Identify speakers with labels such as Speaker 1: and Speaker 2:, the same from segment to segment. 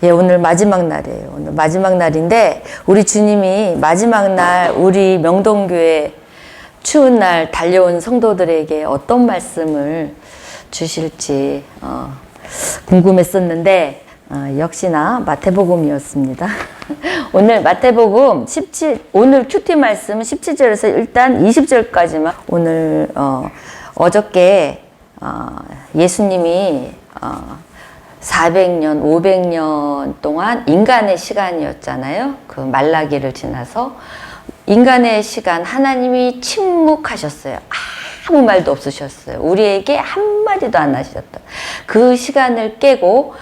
Speaker 1: 예, 오늘 마지막 날이에요. 오늘 마지막 날인데 우리 주님이 마지막 날 우리 명동교회 추운 날 달려온 성도들에게 어떤 말씀을 주실지 궁금했었는데 역시나 마태복음이었습니다. 오늘 마태복음 17, 오늘 큐티 말씀 17절에서 일단 20절까지만 오늘 어저께 예수님이 400년, 500년 동안 인간의 시간이었잖아요. 그 말라기를 지나서 인간의 시간 하나님이 침묵하셨어요. 아무 말도 없으셨어요. 우리에게 한마디도 안 하셨다. 그 시간을 깨고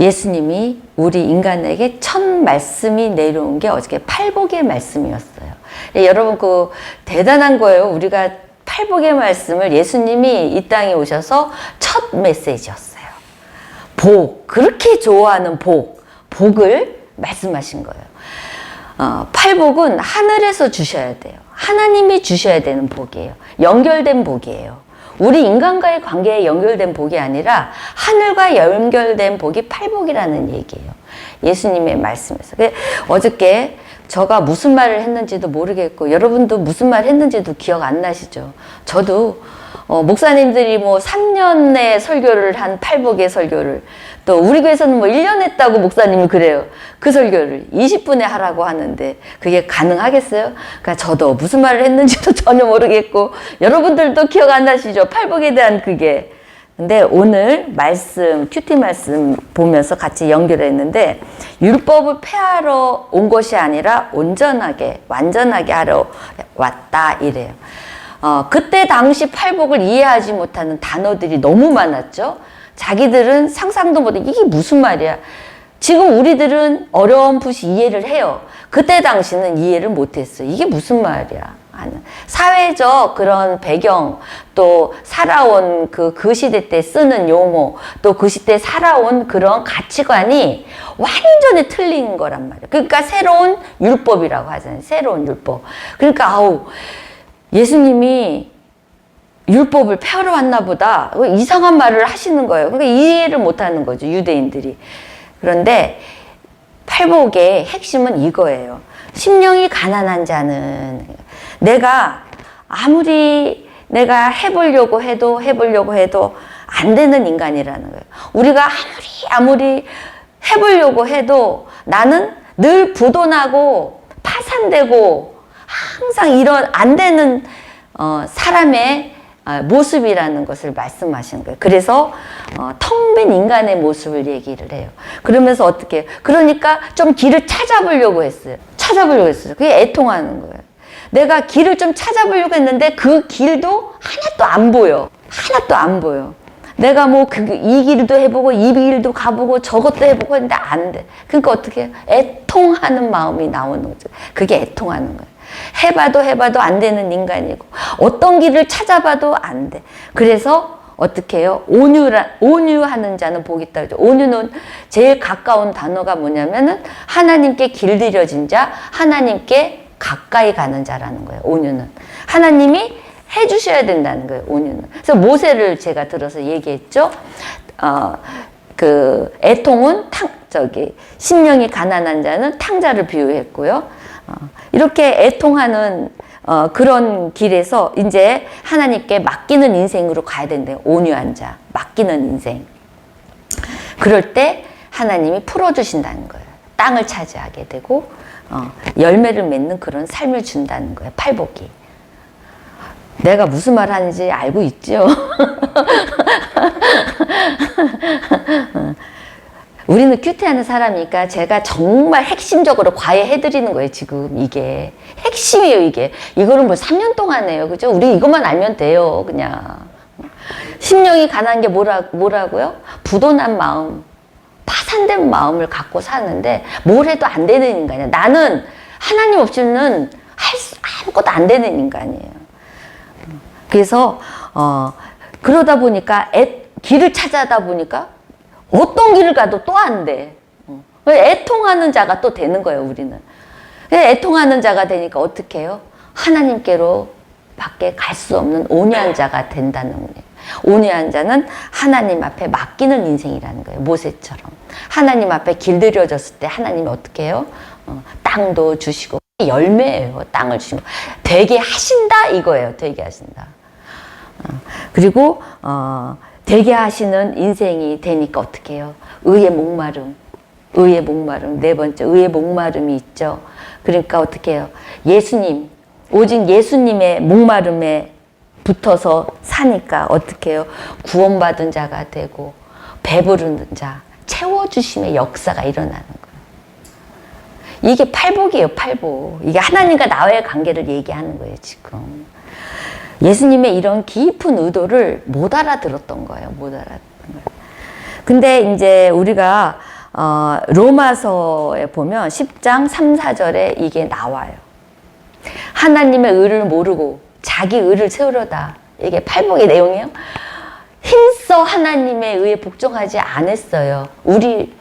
Speaker 1: 예수님이 우리 인간에게 첫 말씀이 내려온 게 어저께 팔복의 말씀이었어요. 여러분 그 대단한 거예요. 우리가 팔복의 말씀을 예수님이 이 땅에 오셔서 첫 메시지였어요. 복, 그렇게 좋아하는 복을 말씀하신 거예요. 팔복은 하늘에서 주셔야 돼요. 하나님이 주셔야 되는 복이에요. 연결된 복이에요. 우리 인간과의 관계에 연결된 복이 아니라 하늘과 연결된 복이 팔복이라는 얘기예요. 예수님의 말씀에서. 어저께 제가 무슨 말을 했는지도 모르겠고 여러분도 무슨 말 했는지도 기억 안 나시죠? 저도 목사님들이 뭐 3년의 설교를 한 팔복의 설교를 또 우리 교회에서는 뭐 1년 했다고 목사님이 그래요. 그 설교를 20분에 하라고 하는데 그게 가능하겠어요? 그러니까 저도 무슨 말을 했는지도 전혀 모르겠고 여러분들도 기억 안 나시죠? 팔복에 대한 그게. 근데 오늘 말씀, 큐티 말씀 보면서 같이 연결했는데 율법을 폐하러 온 것이 아니라 온전하게, 완전하게 하러 왔다 이래요. 그때 당시 팔복을 이해하지 못하는 단어들이 너무 많았죠. 자기들은 상상도 못해. 이게 무슨 말이야. 지금 우리들은 어렴풋이 이해를 해요. 그때 당시는 이해를 못했어요. 이게 무슨 말이야. 사회적 그런 배경, 또 살아온 그 시대 때 쓰는 용어, 또 그 시대 살아온 그런 가치관이 완전히 틀린 거란 말이에요. 그러니까 새로운 율법이라고 하잖아요. 새로운 율법. 그러니까 예수님이 율법을 폐하러 왔나 보다. 이상한 말을 하시는 거예요. 그러니까 이해를 못하는 거죠. 유대인들이. 그런데 팔복의 핵심은 이거예요. 심령이 가난한 자는 내가 아무리 내가 해보려고 해도 안 되는 인간이라는 거예요. 우리가 아무리 해보려고 해도 나는 늘 부도나고 파산되고 항상 이런 안 되는 사람의 모습이라는 것을 말씀하시는 거예요. 그래서 텅 빈 인간의 모습을 얘기를 해요. 그러면서 어떻게 해요? 그러니까 좀 길을 찾아보려고 했어요. 그게 애통하는 거예요. 내가 길을 좀 찾아보려고 했는데 그 길도 하나도 안 보여. 내가 뭐 이 길도 해보고 이 길도 가보고 저것도 해보고 했는데 안 돼. 그러니까 어떻게 해요? 애통하는 마음이 나오는 거죠. 그게 애통하는 거예요. 해봐도 안 되는 인간이고 어떤 길을 찾아봐도 안 돼. 그래서 어떻게 해요? 온유하는 자는 복이 있다. 온유는 제일 가까운 단어가 뭐냐면은 하나님께 길들여진 자, 하나님께 가까이 가는 자라는 거예요. 온유는 하나님이 해주셔야 된다는 거예요. 온유는. 그래서 모세를 제가 들어서 얘기했죠. 그 애통은 심령이 가난한 자는 탕자를 비유했고요. 이렇게 애통하는 그런 길에서 이제 하나님께 맡기는 인생으로 가야 된대요. 온유한 자, 맡기는 인생. 그럴 때 하나님이 풀어주신다는 거예요. 땅을 차지하게 되고 열매를 맺는 그런 삶을 준다는 거예요. 팔복이. 내가 무슨 말 하는지 알고 있죠? 우리는 큐티하는 사람이니까 제가 정말 핵심적으로 과외해드리는 거예요. 지금 이게 핵심이에요. 이거는 뭐 3년 동안 해요. 그죠? 우리 이것만 알면 돼요. 그냥 심령이 가난한 게 뭐라고요? 부도난 마음, 파산된 마음을 갖고 사는데 뭘 해도 안 되는 인간이야. 나는 하나님 없이는 아무것도 안 되는 인간이에요. 그래서 그러다 보니까 길을 찾아다 보니까 어떤 길을 가도 또 안 돼. 애통하는 자가 또 되는 거예요, 우리는. 애통하는 자가 되니까 어떻게 해요? 하나님께로 밖에 갈 수 없는 온유한 자가 된다는 거예요. 온유한 자는 하나님 앞에 맡기는 인생이라는 거예요. 모세처럼. 하나님 앞에 길들여졌을 때 하나님이 어떻게 해요? 땅도 주시고 열매예요. 땅을 주시고 되게 하신다 이거예요. 되게 하신다. 그리고 되게 하시는 인생이 되니까 어떻게 해요? 의의 목마름. 네 번째 의의 목마름이 있죠. 그러니까 어떻게 해요? 예수님, 오직 예수님의 목마름에 붙어서 사니까 어떻게 해요? 구원받은 자가 되고 배부른 자, 채워주심의 역사가 일어나는 거예요. 이게 팔복이에요, 팔복. 이게 하나님과 나와의 관계를 얘기하는 거예요, 지금. 예수님의 이런 깊은 의도를 못 알아들었던 거예요, 못 알아들었던 거예요. 근데 이제 우리가 로마서에 보면 10장 3, 4절에 이게 나와요. 하나님의 의를 모르고 자기 의를 세우려다. 이게 팔복의 내용이에요. 힘써 하나님의 의에 복종하지 않았어요. 우리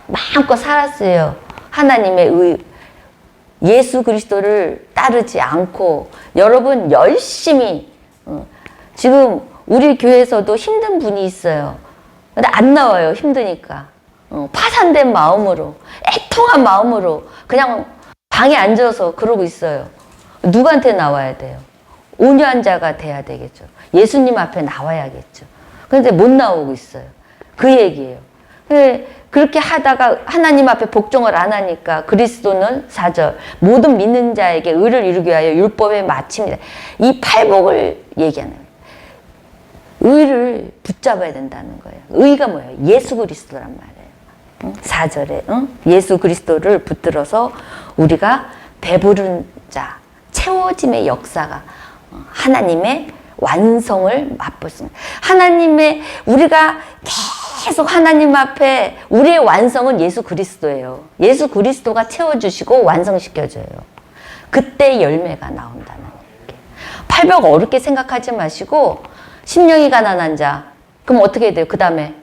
Speaker 1: 마음껏 살았어요. 하나님의 의, 예수 그리스도를 따르지 않고 여러분 열심히 지금 우리 교회에서도 힘든 분이 있어요. 근데 안 나와요. 힘드니까. 파산된 마음으로, 애통한 마음으로 그냥 방에 앉아서 그러고 있어요. 누구한테 나와야 돼요? 온유한 자가 돼야 되겠죠. 예수님 앞에 나와야겠죠. 그런데 못 나오고 있어요. 그 얘기예요. 그렇게 하다가 하나님 앞에 복종을 안 하니까 그리스도는 4절 모든 믿는 자에게 의를 이루기 위하여 율법의 마침이다. 이 팔복을 얘기하는 거예요. 의를 붙잡아야 된다는 거예요. 의가 뭐예요? 예수 그리스도란 말이에요. 4절에 예수 그리스도를 붙들어서 우리가 배부른 자, 채워짐의 역사가 하나님의 완성을 맛보습니다. 하나님의 우리가 계속 하나님 앞에 우리의 완성은 예수 그리스도예요. 예수 그리스도가 채워주시고 완성시켜줘요. 그때 열매가 나온다는 얘기예요. 팔복 어렵게 생각하지 마시고 심령이 가난한 자 그럼 어떻게 돼요? 그 다음에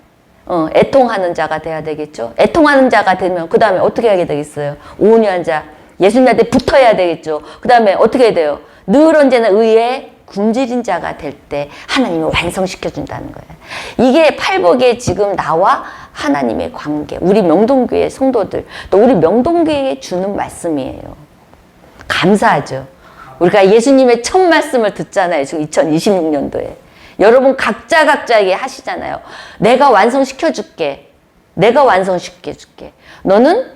Speaker 1: 애통하는 자가 돼야 되겠죠. 애통하는 자가 되면 그 다음에 어떻게 하게 되겠어요? 온유한 자 예수님한테 붙어야 되겠죠. 그 다음에 어떻게 해야 돼요? 늘 언제나 의에 굶주린 자가 될 때 하나님이 완성시켜준다는 거예요. 이게 팔복에 지금 나와 하나님의 관계, 우리 명동교회 성도들, 또 우리 명동교회에 주는 말씀이에요. 감사하죠. 우리가 예수님의 첫 말씀을 듣잖아요. 지금 2026년도에. 여러분 각자에게 하시잖아요. 내가 완성시켜줄게. 내가 완성시켜줄게. 너는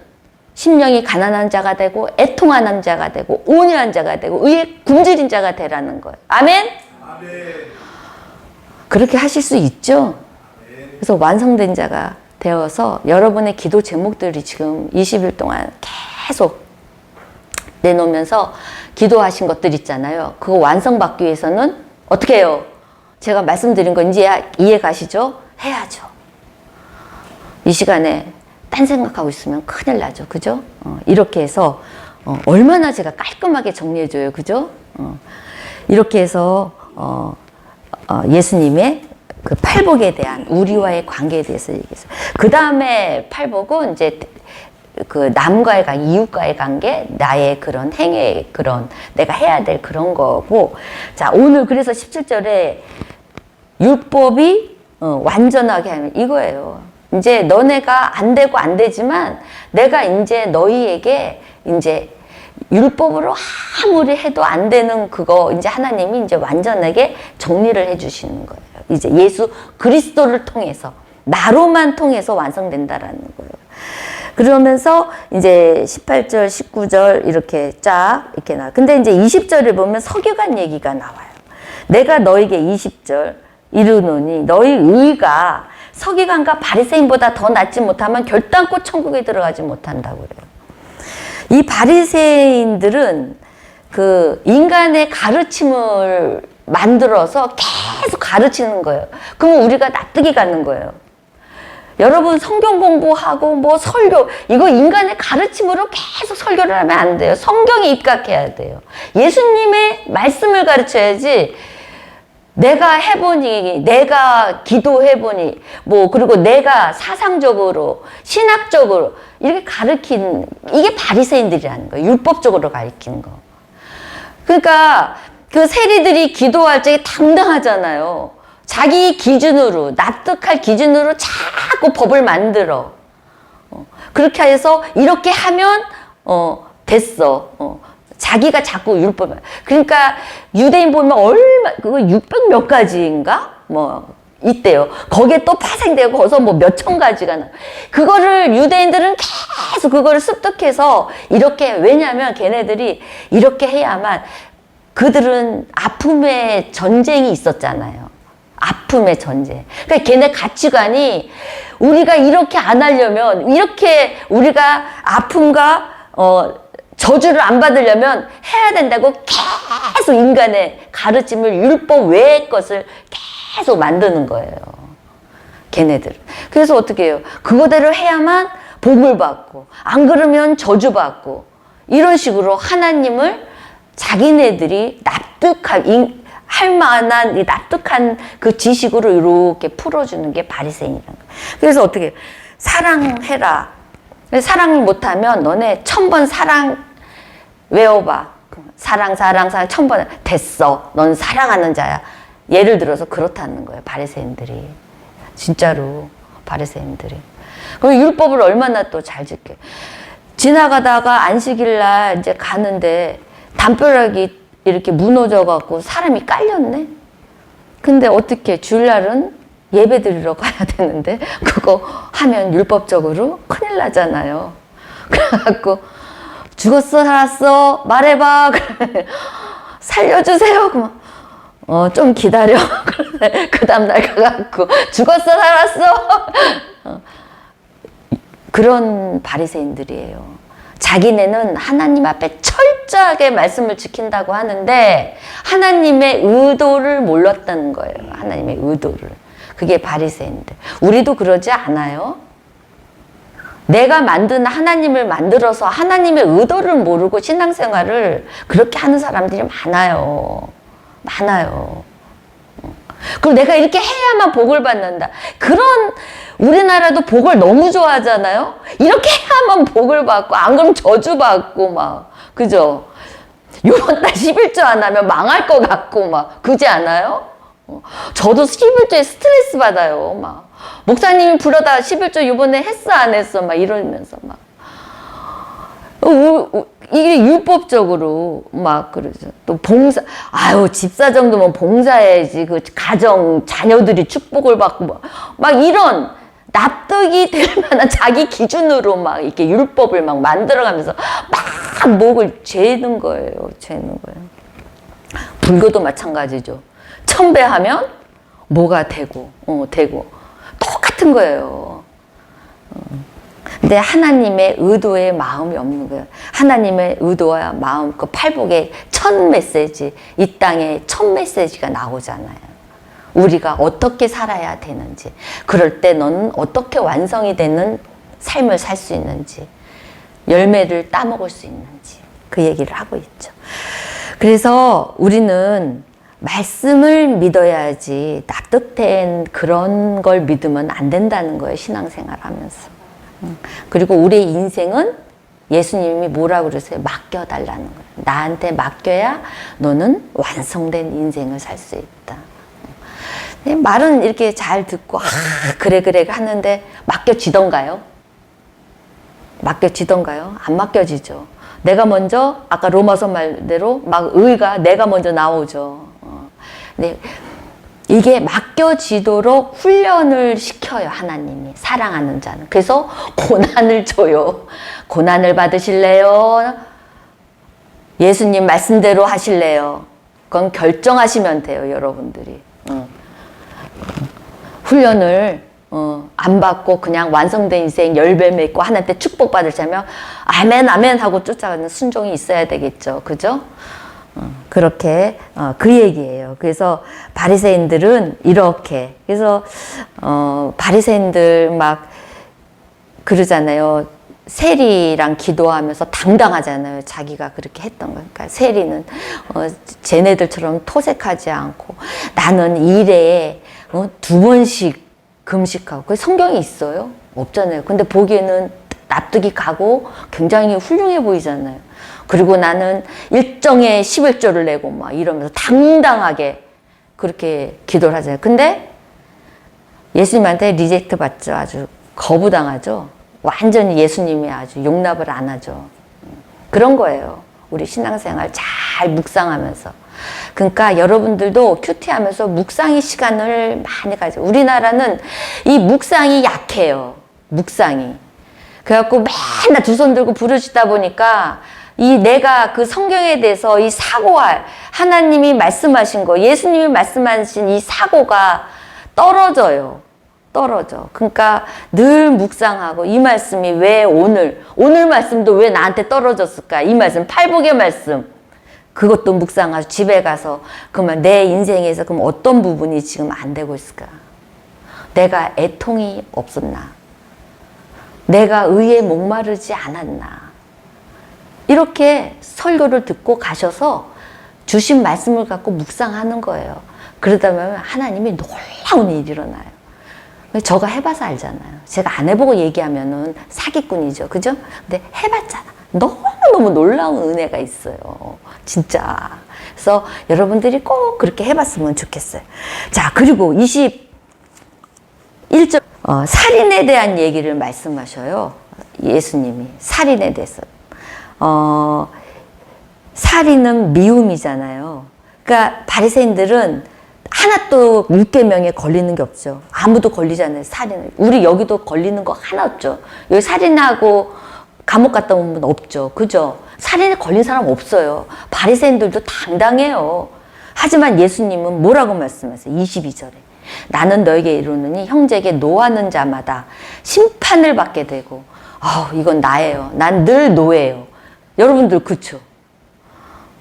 Speaker 1: 심령이 가난한 자가 되고 애통하는 자가 되고 온유한 자가 되고 의에 굶주린 자가 되라는 거예요. 아멘? 아멘. 그렇게 하실 수 있죠? 아멘. 그래서 완성된 자가 되어서 여러분의 기도 제목들이 지금 20일 동안 계속 내놓으면서 기도하신 것들 있잖아요. 그거 완성받기 위해서는 어떻게 해요? 제가 말씀드린 거 이제 이해 가시죠? 해야죠. 이 시간에 딴 생각하고 있으면 큰일 나죠. 그죠? 이렇게 해서 얼마나 제가 깔끔하게 정리해줘요. 그죠? 이렇게 해서 예수님의 그 팔복에 대한 우리와의 관계에 대해서 얘기했어요. 그 다음에 팔복은 이제 그 남과의 관계, 이웃과의 관계, 나의 그런 행위의 그런 내가 해야 될 그런 거고. 자, 오늘 그래서 17절에 율법이 완전하게 하면 이거예요. 이제 너네가 안 되고 안 되지만 내가 이제 너희에게 이제 율법으로 아무리 해도 안 되는 그거 이제 하나님이 이제 완전하게 정리를 해 주시는 거예요. 이제 예수 그리스도를 통해서 나로만 통해서 완성된다라는 거예요. 그러면서 이제 18절, 19절 이렇게 쫙 이렇게 나와. 근데 이제 20절을 보면 서기관 얘기가 나와요. 내가 너에게 20절 이르노니 너희 의가 서기관과 바리새인보다 더 낫지 못하면 결단코 천국에 들어가지 못한다고 그래요. 이 바리새인들은 그 인간의 가르침을 만들어서 계속 가르치는 거예요. 그러면 우리가 납득이 가는 거예요. 여러분 성경 공부하고 뭐 설교 이거 인간의 가르침으로 계속 설교를 하면 안 돼요. 성경에 입각해야 돼요. 예수님의 말씀을 가르쳐야지. 내가 해보니, 내가 기도해보니, 뭐, 그리고 내가 사상적으로, 신학적으로, 이렇게 가르친, 이게 바리새인들이라는 거예요. 율법적으로 가르치는 거. 그러니까, 그 세리들이 기도할 적에 당당하잖아요. 자기 기준으로, 납득할 기준으로 자꾸 법을 만들어. 그렇게 해서 이렇게 하면 됐어. 자기가 자꾸 율법. 그러니까 유대인 보면 얼마 그거 600 몇 가지인가 뭐 있대요. 거기에 또 파생되고 거기서 뭐 몇천 가지가 나. 그거를 유대인들은 계속 그거를 습득해서 이렇게, 왜냐하면 걔네들이 이렇게 해야만, 그들은 아픔의 전쟁이 있었잖아요. 아픔의 전쟁. 그러니까 걔네 가치관이, 우리가 이렇게 안 하려면, 이렇게 우리가 아픔과 저주를 안 받으려면 해야 된다고 계속 인간의 가르침을, 율법 외의 것을 계속 만드는 거예요. 걔네들. 그래서 어떻게 해요? 그거대로 해야만 복을 받고, 안 그러면 저주받고, 이런 식으로 하나님을 자기네들이 할 만한 이 납득한 그 지식으로 이렇게 풀어주는 게 바리새인이라는 거예요. 그래서 어떻게 해요? 사랑해라. 사랑을 못하면 너네 1000번 사랑 외워봐. 사랑 1000번 됐어. 넌 사랑하는 자야. 예를 들어서 그렇다는 거예요. 바리새인들이. 진짜로 바리새인들이. 그럼 율법을 얼마나 또 잘 지켜. 지나가다가 안식일날 이제 가는데 담벼락이 이렇게 무너져 갖고 사람이 깔렸네. 근데 어떻게 주일날은 예배 드리러 가야 되는데 그거 하면 율법적으로 큰일 나잖아요. 그래갖고 죽었어 살았어 말해봐. 살려주세요. 그러면 좀 기다려. 그 다음날 가갖고 죽었어 살았어. 그런 바리새인들이에요. 자기네는 하나님 앞에 철저하게 말씀을 지킨다고 하는데 하나님의 의도를 몰랐다는 거예요. 하나님의 의도를. 그게 바리새인들. 우리도 그러지 않아요? 내가 만든 하나님을 만들어서 하나님의 의도를 모르고 신앙생활을 그렇게 하는 사람들이 많아요. 많아요. 그럼 내가 이렇게 해야만 복을 받는다. 그런, 우리나라도 복을 너무 좋아하잖아요? 이렇게 해야만 복을 받고, 안 그러면 저주받고, 막. 그죠? 요번 달 11조 안 하면 망할 것 같고, 막. 그지 않아요? 저도 11조에 스트레스 받아요, 막. 목사님이 불러다 11조 요번에 했어, 안 했어? 막 이러면서, 막. 이게 율법적으로 막 그러죠. 또 봉사, 집사 정도면 봉사해야지. 그 가정 자녀들이 축복을 받고 막 이런 납득이 될 만한 자기 기준으로 막 이렇게 율법을 막 만들어가면서 막 목을 죄는 거예요. 죄는 거예요. 불교도 마찬가지죠. 첨배하면 뭐가 되고 똑같은 거예요. 근데 하나님의 의도의 마음이 없는 거예요. 하나님의 의도와 마음, 그 팔복의 첫 메시지, 이 땅에 첫 메시지가 나오잖아요. 우리가 어떻게 살아야 되는지, 그럴 때 너는 어떻게 완성이 되는 삶을 살 수 있는지, 열매를 따먹을 수 있는지, 그 얘기를 하고 있죠. 그래서 우리는 말씀을 믿어야지 납득된 그런 걸 믿으면 안 된다는 거예요. 신앙생활 하면서. 그리고 우리의 인생은 예수님이 뭐라고 그러세요? 맡겨달라는 거예요. 나한테 맡겨야 너는 완성된 인생을 살 수 있다. 말은 이렇게 잘 듣고 그래 하는데 맡겨지던가요? 맡겨지던가요? 안 맡겨지죠. 내가 먼저, 아까 로마서 말대로 막 의가 내가 먼저 나오죠. 근데 이게 맡겨지도록 훈련을 시켜요, 하나님이. 사랑하는 자는. 그래서 고난을 줘요. 고난을 받으실래요? 예수님 말씀대로 하실래요? 그건 결정하시면 돼요, 여러분들이. 훈련을 안 받고 그냥 완성된 인생 열매 맺고 하나님께 축복받을 자면 아멘 아멘 하고 쫓아가는 순종이 있어야 되겠죠. 그죠? 그렇게 그 얘기예요. 그래서 바리새인들은 이렇게, 그래서 바리새인들 막 그러잖아요. 세리랑 기도하면서 당당하잖아요. 자기가 그렇게 했던 거. 그러니까 세리는 쟤네들처럼 토색하지 않고 나는 일에 2번씩 금식하고. 그 성경에 있어요? 없잖아요. 근데 보기에는 납득이 가고 굉장히 훌륭해 보이잖아요. 그리고 나는 일정에 11조를 내고 막 이러면서 당당하게 그렇게 기도를 하잖아요. 근데 예수님한테 리젝트 받죠. 아주 거부당하죠. 완전히 예수님이 아주 용납을 안 하죠. 그런 거예요. 우리 신앙생활 잘 묵상하면서. 그러니까 여러분들도 큐티하면서 묵상의 시간을 많이 가져. 우리나라는 이 묵상이 약해요. 묵상이. 그래갖고 맨날 두 손 들고 부르짖다 보니까 이 내가 그 성경에 대해서 이 사고할 하나님이 말씀하신 거, 예수님이 말씀하신 이 사고가 떨어져요. 떨어져. 그러니까 늘 묵상하고 이 말씀이 왜 오늘 말씀도 왜 나한테 떨어졌을까? 이 말씀, 팔복의 말씀. 그것도 묵상하고 집에 가서 그러면 내 인생에서 그럼 어떤 부분이 지금 안 되고 있을까? 내가 애통이 없었나? 내가 의에 목마르지 않았나? 이렇게 설교를 듣고 가셔서 주신 말씀을 갖고 묵상하는 거예요. 그러다 보면 하나님이 놀라운 일이 일어나요. 저가 해봐서 알잖아요. 제가 안 해보고 얘기하면은 사기꾼이죠. 그죠? 근데 해봤잖아. 너무너무 놀라운 은혜가 있어요. 진짜. 그래서 여러분들이 꼭 그렇게 해봤으면 좋겠어요. 자, 그리고 21절, 살인에 대한 얘기를 말씀하셔요. 예수님이. 살인에 대해서. 살인은 미움이잖아요. 그러니까 바리새인들은 하나도 율계명에 걸리는 게 없죠. 아무도 걸리지 않아요. 살인. 우리 여기도 걸리는 거 하나 없죠. 여기 살인하고 감옥 갔다 오면 없죠. 그죠? 살인에 걸린 사람 없어요. 바리새인들도 당당해요. 하지만 예수님은 뭐라고 말씀하세요? 22절에. 나는 너에게 이르노니 형제에게 노하는 자마다 심판을 받게 되고, 이건 나예요. 난 늘 노예요. 여러분들 그쵸?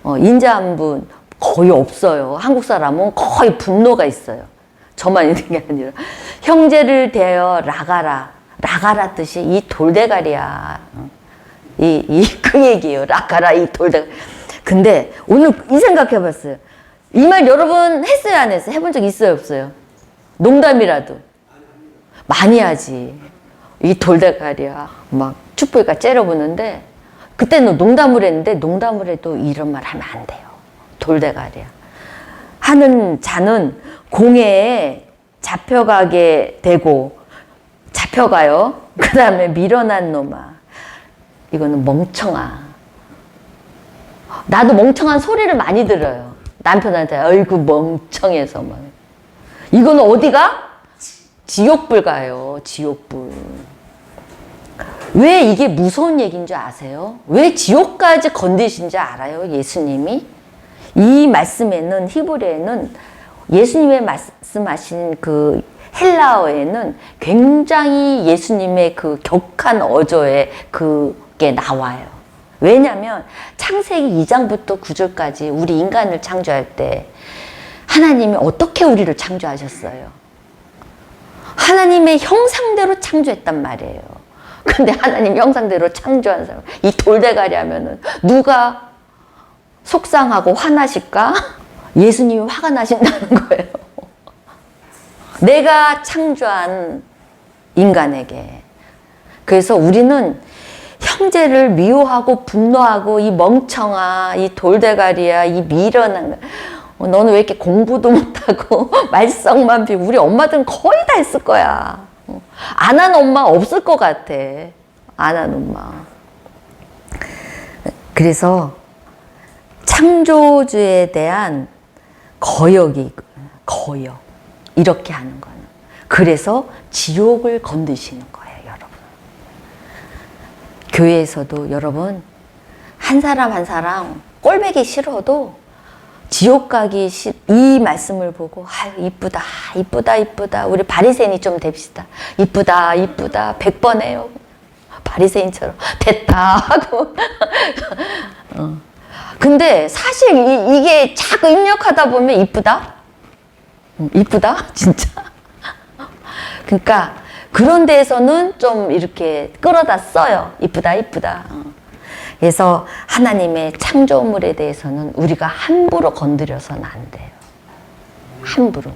Speaker 1: 인자 한 분 거의 없어요. 한국 사람은 거의 분노가 있어요. 저만 있는 게 아니라. 형제를 대하여 라가라. 라가라 뜻이 이 돌대가리야. 그 얘기예요. 라가라 이 돌대가리. 근데 오늘 이 생각해 봤어요. 이 말 여러분 했어요, 안 했어요? 해본 적 있어요, 없어요? 농담이라도. 많이 하지. 이 돌대가리야. 막 촛불가 째려보는데 그때는 농담을 했는데 농담을 해도 이런 말 하면 안 돼요. 돌대가리야. 하는 자는 공회에 잡혀가게 되고 잡혀가요. 그 다음에 밀어난 놈아. 이거는 멍청아. 나도 멍청한 소리를 많이 들어요. 남편한테 아이고 멍청해서 막. 이거는 어디가? 지옥불 가요. 지옥불. 왜 이게 무서운 얘기인 줄 아세요? 왜 지옥까지 건드신지 알아요? 예수님이? 이 말씀에는 히브리어에는 예수님의 말씀하신 그 헬라어에는 굉장히 예수님의 그 격한 어조에 그게 나와요. 왜냐하면 창세기 2장부터 9절까지 우리 인간을 창조할 때 하나님이 어떻게 우리를 창조하셨어요? 하나님의 형상대로 창조했단 말이에요. 근데 하나님 형상대로 창조한 사람, 이 돌대가리 하면은 누가 속상하고 화나실까? 예수님이 화가 나신다는 거예요. 내가 창조한 인간에게. 그래서 우리는 형제를 미워하고 분노하고 이 멍청아, 이 돌대가리야, 이 미련한 너는 왜 이렇게 공부도 못하고 말썽만 피우고 우리 엄마들은 거의 다 했을 거야. 안 한 엄마 없을 것 같아. 안 한 엄마. 그래서 창조주에 대한 거역 이렇게 하는 거는 그래서 지옥을 건드시는 거예요, 여러분. 교회에서도 여러분 한 사람 한 사람 꼴보기 싫어도 지옥 가기 이 말씀을 보고 이쁘다 이쁘다 이쁘다 우리 바리새인이 좀 됩시다. 이쁘다 이쁘다 100번 해요. 바리새인처럼 됐다 하고 근데 사실 이게 자꾸 입력하다 보면 이쁘다? 이쁘다? 진짜? 그러니까 그런 데에서는 좀 이렇게 끌어다 써요. 이쁘다 이쁘다. 그래서 하나님의 창조물에 대해서는 우리가 함부로 건드려서는 안 돼요. 함부로.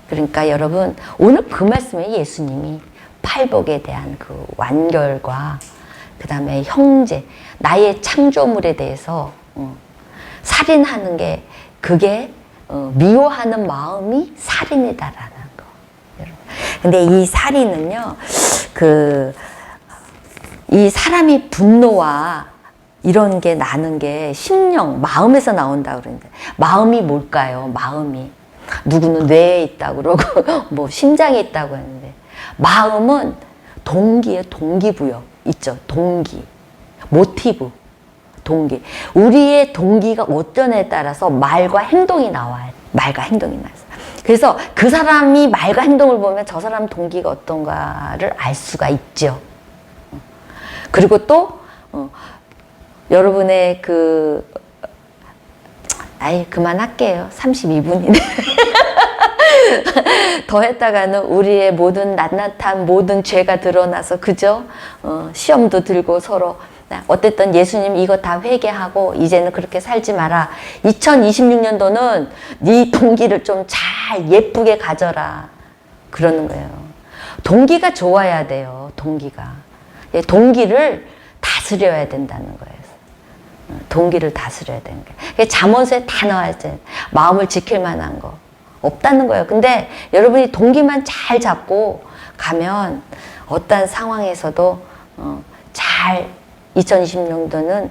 Speaker 1: 그러니까 여러분 오늘 그 말씀에 예수님이 팔복에 대한 그 완결과 그 다음에 형제, 나의 창조물에 대해서 살인하는 게 그게 미워하는 마음이 살인이다라는 거. 여러분. 근데 이 살인은요, 이 사람이 분노와 이런 게 나는 게 심령, 마음에서 나온다 그러는데, 마음이 뭘까요? 마음이. 누구는 뇌에 있다고 그러고, 뭐 심장에 있다고 했는데, 마음은 동기예요. 동기부여. 있죠. 동기. 모티브. 동기. 우리의 동기가 어떠냐에 따라서 말과 행동이 나와요. 말과 행동이 나와요. 그래서 그 사람이 말과 행동을 보면 저 사람 동기가 어떤가를 알 수가 있죠. 그리고 또 여러분의 그만할게요. 32분이네. 더 했다가는 우리의 모든 낱낱한 모든 죄가 드러나서, 그죠? 시험도 들고 서로. 어쨌든 예수님 이거 다 회개하고 이제는 그렇게 살지 마라. 2026년도는 네 동기를 좀 잘 예쁘게 가져라. 그러는 거예요. 동기가 좋아야 돼요. 동기가. 동기를 다스려야 된다는 거예요. 동기를 다스려야 되는 거예요. 잠언서에 다 나와 있잖아요. 마음을 지킬 만한 거 없다는 거예요. 근데 여러분이 동기만 잘 잡고 가면 어떤 상황에서도 잘 2020년도는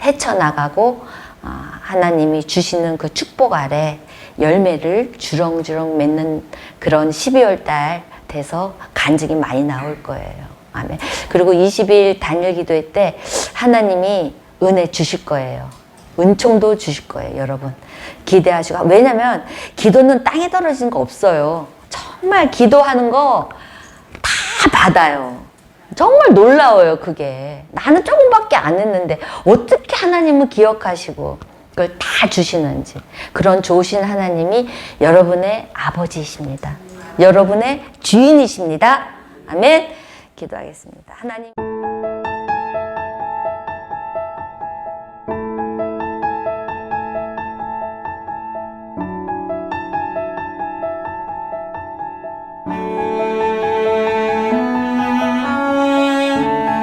Speaker 1: 헤쳐나가고 하나님이 주시는 그 축복 아래 열매를 주렁주렁 맺는 그런 12월 달 돼서 간증이 많이 나올 거예요. 아멘. 그리고 20일 단일 기도회 때 하나님이 은혜 주실 거예요. 은총도 주실 거예요, 여러분. 기대하시고. 왜냐면 기도는 땅에 떨어지는 거 없어요. 정말 기도하는 거 다 받아요. 정말 놀라워요, 그게. 나는 조금밖에 안 했는데 어떻게 하나님은 기억하시고 그걸 다 주시는지. 그런 좋으신 하나님이 여러분의 아버지이십니다. 여러분의 주인이십니다. 아멘. 기도하겠습니다. 하나님.